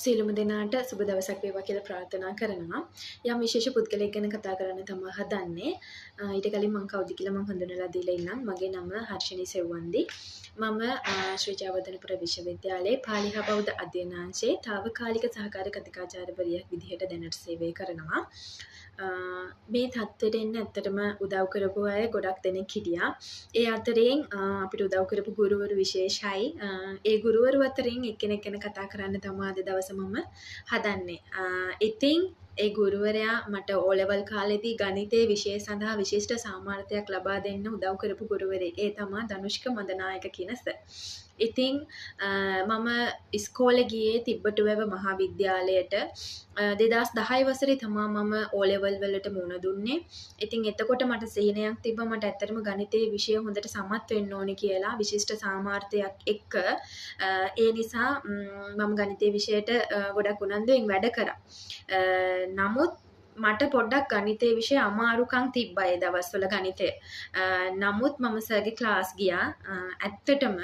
සියලුම දෙනාට සුබ දවසක් වේවා කියලා ප්‍රාර්ථනා කරනවා. යම් විශේෂ පුද්ගලයෙක් ගැන කතා කරන්න තමයි හදන්නේ. ඊට කලින් මම කවුද කියලා මම හඳුනලා දීලා ඉන්නම්. මගේ නම හර්ෂිනී සෙව්වන්දි. මම ශ්‍රී ජයවර්ධනපුර විශ්වවිද්‍යාලයේ පාලි හා බෞද්ධ අධ්‍යයනාංශයේ තාවකාලික සහකාර කතිකාචාර්යවරියක් විදිහට දැනට සේවය කරනවා. මේ තත්ත්වයට එන්න ඇත්තටම උදව් කරපු අය ගොඩක් දෙනෙක් හිටියා. ඒ අතරින් අපිට උදව් කරපු ගුරුවරු විශේෂයි. ඒ ගුරුවරු අතරින් එක්කෙනෙක් ගැන කතා කරන්න තමයි අද දවසේ මම හදන්නේ. ඉතින් ඒ ගුරුවරයා මට O level කාලේදී ගණිතයේ විෂය සඳහා විශිෂ්ට සාමර්ථ්‍යයක් ලබා දෙන්න උදව් කරපු ගුරුවරයෙක්. ඒ තමයි ධනුෂ්ක මදනායක කියන සර්. ඉතින් මම ඉස්කෝලේ ගියේ තිබ්බටුවැව මහාවිද්‍යාලයට 2010 වසරේ තමයි මම O level වලට මුහුණ දුන්නේ. ඉතින් එතකොට මට සිහිනයක් තිබ්බා මට ඇත්තටම ගණිතයේ විෂය හොඳට සමත් වෙන්න ඕනි කියලා විශිෂ්ට සාමර්ථ්‍යයක් එක්ක. ඒ නිසා මම ගණිතයේ විෂයට ගොඩක් උනන්දුවෙන් වැඩ කරා. නමුත් මට පොඩ්ඩක් ගණිතයේ විෂය අමාරුකම් තිබ්බා ඒ දවස්වල ගණිතය. නමුත් මම සර්ගේ ක්ලාස් ගියා. ඇත්තටම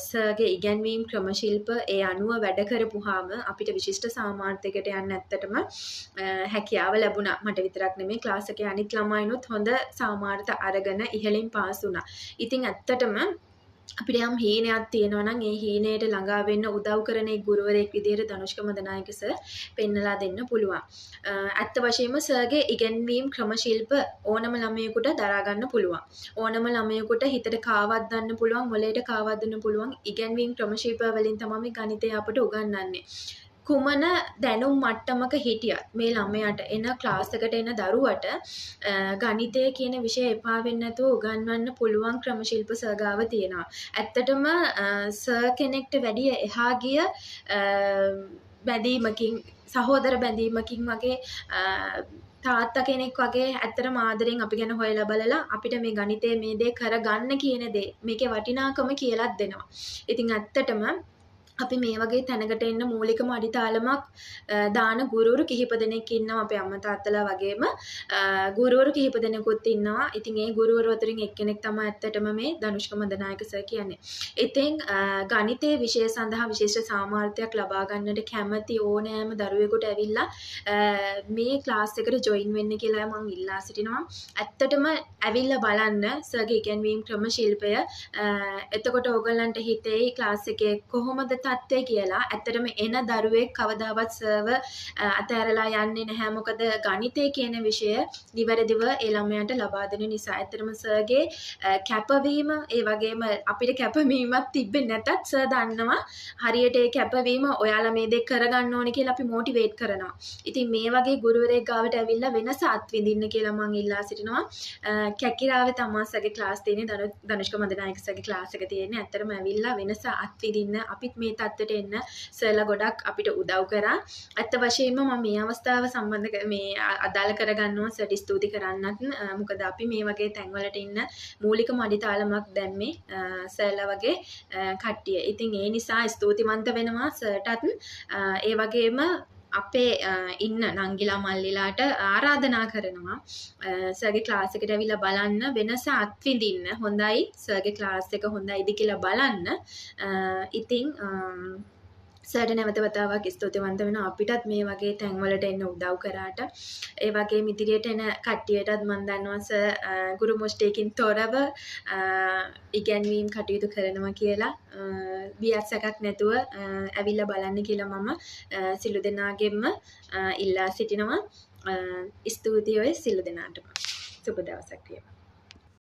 සර්ගේ ඉගැන්වීම් ක්‍රමශිල්ප ඒ අනුව වැඩ කරපුවාම අපිට විශිෂ්ට සාමර්ථයකට යන්න ඇත්තටම හැකියාව ලැබුණා. මට විතරක් නෙමෙයි ක්ලාස් එකේ අනිත් ළමයිනුත් හොඳ සාමර්ථ අරගෙන ඉහළින් පාස් වුණා. ඉතින් ඇත්තටම අපිට යම් හීනයක් තියෙනවා නම් ඒ හීනයට ළඟා වෙන්න උදව් කරන ඒ ගුරුවරයෙක් විදිහට ධනුෂ්ක මදනායක සර් පෙන්නලා දෙන්න පුළුවන්. ඇත්ත වශයෙන්ම සර්ගේ ඉගැන්වීම් ක්‍රමශිල්ප ඕනම ළමයෙකුට දරා ගන්න පුළුවන්. ඕනම ළමයෙකුට හිතට කාවද්දන්න පුළුවන්, මොළයට කාවද්දන්න පුළුවන් ඉගැන්වීම් ක්‍රමශිල්ප වලින් තමයි මේ ගණිතය අපට උගන්වන්නේ. කුමන දැනුම් මට්ටමක හිටියත් මේ ළමයාට එන ක්ලාස් එකට එන දරුවට ගණිතය කියන විෂය එපා වෙන්නේ නැතුව උගන්වන්න පුළුවන් ක්‍රමශිල්ප සර් ගාව තියෙනවා. ඇත්තටම සර් කෙනෙක්ට වැඩිය එහා ගිය බැඳීමකින් සහෝදර බැඳීමකින් වගේ තාත්තා කෙනෙක් වගේ ඇත්තටම ආදරෙන් අපි ගැන හොයලා බලලා අපිට මේ ගණිතයේ මේ දේ කරගන්න කියන දේ මේකේ වටිනාකම කියලාත් දෙනවා. ඉතින් ඇත්තටම අපි මේ වගේ තැනකට එන්න මූලිකම අඩිතාලමක් දාන ගුරුවරු කිහිප දෙනෙක් ඉන්නවා. අපේ අම්මා තාත්තලා වගේම ගුරුවරු කිහිප දෙනෙකුත් ඉන්නවා. ඉතින් ඒ ගුරුවරු අතරින් එක්කෙනෙක් තමයි ඇත්තටම මේ ධනුෂ්ක මදනායක සර් කියන්නේ. ඉතින් ගණිතයේ විෂය සඳහා විශේෂ සාමර්ථ්‍යයක් ලබා ගන්නට කැමති ඕනෑම දරුවෙකුට ඇවිල්ලා මේ ක්ලාස් එකට ජොයින් වෙන්න කියලා මම ඉල්ලා සිටිනවා. ඇත්තටම ඇවිල්ලා බලන්න සර්ගේ ඉගැන්වීම් ක්‍රමශිල්පය. එතකොට ඕගොල්ලන්ට හිතේ ක්ලාස් එකේ කොහොමද තත්ත්වය කියලා. ඇත්තටම එන දරුවෙක් කවදාවත් සර්ව අතහැරලා යන්නේ නැහැ. මොකද ගණිතය කියන විෂය නිවැරදිව ඒ ළමයාට ලබා දෙන නිසා. ඇත්තටම සර්ගේ කැපවීම ඒ වගේම අපිට කැපවීමක් තිබෙන්නේ නැතත් සර් දන්නවා හරියට ඒ කැපවීම ඔයාලා මේ දේ කරගන්න ඕනේ කියලා අපි මොටිවේට් කරනවා. ඉතින් මේ වගේ ගුරුවරයෙක් ගාවට ඇවිල්ලා වෙනස අත්විඳින්න කියලා මම ඉල්ලා සිටිනවා. කැකිරාවේ තමයි සර්ගේ ක්ලාස් තියෙන්නේ. ධනුෂ්ක මදනායක සර්ගේ ක්ලාස් එක තියෙන්නේ. ඇත්තටම ඇවිල්ලා වෙනස අත්විඳින්න අපිත් මේ තත්ත්වයට එන්න සර්ලා ගොඩක් අපිට උදව් කරා. ඇත්ත වශයෙන්ම මම මේ අවස්ථාව සම්බන්ධ මේ අදාළ කරගන්නවා සර්ට ස්තුති කරන්නත්. මොකද අපි මේ වගේ තැන්වලට ඉන්න මූලිකම අඩිතාලමක් දැම්මේ සර්ලා වගේ කට්ටිය. ඉතින් ඒ නිසා ස්තුතිවන්ත වෙනවා සර්ටත්. ඒ වගේම අපේ ඉන්න නංගිලා මල්ලිලාට ආරාධනා කරනවා සර්ගේ ක්ලාස් එකට ඇවිල්ලා බලන්න වෙනස අත්විඳින්න. හොඳයි සර්ගේ ක්ලාස් එක හොඳයිද කියලා බලන්න. ඉතින් සර්ට නැවත වතාවක් ස්තුතිවන්ත වෙනවා අපිටත් මේ වගේ තැන්වලට එන්න උදව් කරාට. ඒ වගේම ඉදිරියට එන කට්ටියටත් මම දන්නවා සර් ගුරු මුෂ්ටියකින් තොරව ඉගැන්වීම් කටයුතු කරනවා කියලා. බියස්සකක් නැතුව ඇවිල්ලා බලන්න කියලා මම සිළු දෙනාගෙන්ම ඉල්ලා සිටිනවා. ස්තුතියි ඔය සිළු දෙනාටම. සුබ දවසක් වේවා.